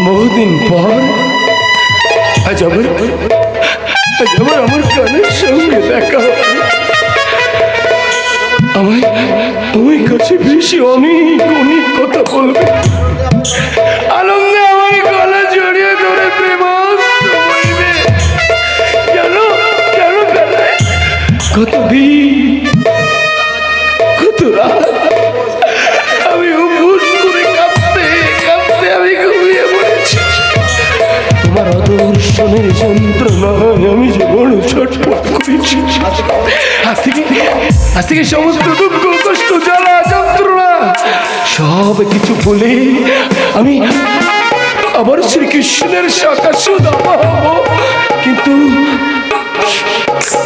বহুদিন পর আজ আবার আমার কানের সঙ্গে দেখা হবে। আমার কাছে বেশি অনেক অনেক কথা বলবে, আনন্দে আমার গলা জড়িয়ে ধরে প্রেমাস্ত্র বলবে। জানো জানো বেলায় কতদিন কত রাত আমি উপোস করে কাঁপতে কাঁপতে আমি ঘুমিয়ে পড়েছি। তোমার অদর্শনের যন্ত্রণায় আমি যে বড় ছটফট করেছি। আজ থেকে সমস্ত দুঃখ কষ্ট জ্বালা যন্ত্রণা সব কিছু বলে আমি আবার শ্রীকৃষ্ণের শাখা সুদামা হব। কিন্তু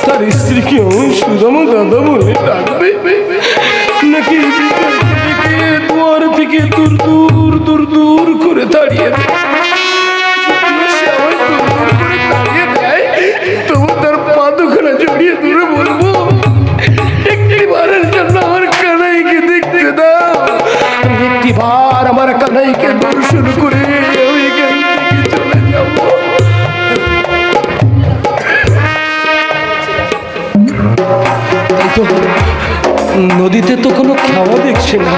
তার স্ত্রীকে আমি সুদামা দাদা বলে ডাকবে নাকি দুয়ার থেকে দূর দূর দূর দূর করে তাড়িয়ে দেয়? তবু তার পা দুখানা জড়িয়ে ধরে বলবো, একটিবারের জন্য আমার কানাইকে দেখতে দাও। একটিবার আমার কানাইকে দর্শন করে আমি এখান থেকে চলে যাব। নদীতে তো কোনো খাওয়া দেখছে না,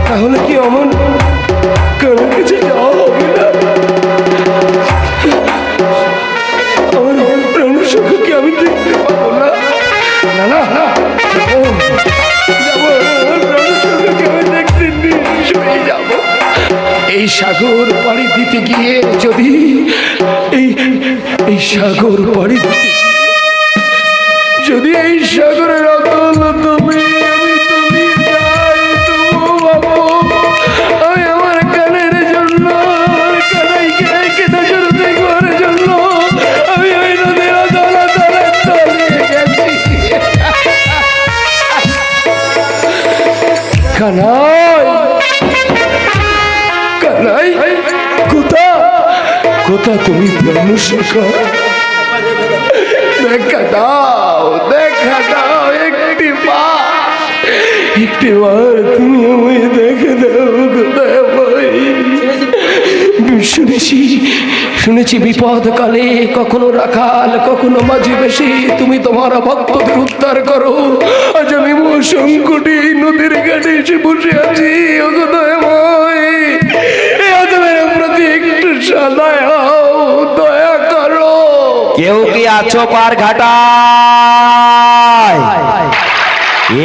তাহলে কি আমার কারোর কাছে যাওয়া হবে না? আমার প্রাণ সখকে আমি দেখতে পাবো না। না না না, আমি দেখতে নিশ্চয়ই যাব। এই সাগর পাড়ি দিতে গিয়ে যদি এই সাগর পাড়ি দিতে যদি এই সাগরের অতল তুমি আমি তুমি যাই, তবু বাবু আমি আমার কানের জন্য কানাইকে কেটে শুরু দেখবার জন্য আমি ওই নদীর অতল তলে তলিয়ে গেছি। কানাই কানাই কোথা তুমি প্রাণ শেখা? দেখা দাও একটিবার তুমি আমায় দেখে দাও। কোথায় শুনেছি বিপদ কালে কখনো রাখাল কখনো মাঝি বেশি তুমি তোমার ভক্তদের উদ্ধার করো। আজ আমি সংকটে নদীর ঘাটে এসে বসে আছি। ও কোথায় প্রতি একটু দয়া করো। কেউ কি আছো পার ঘাটায়?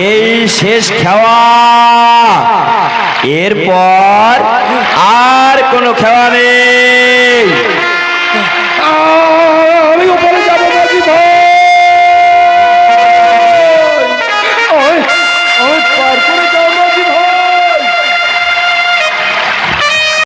এই শেষ খাওয়া, এরপর আর কোনো খাওয়া নেই।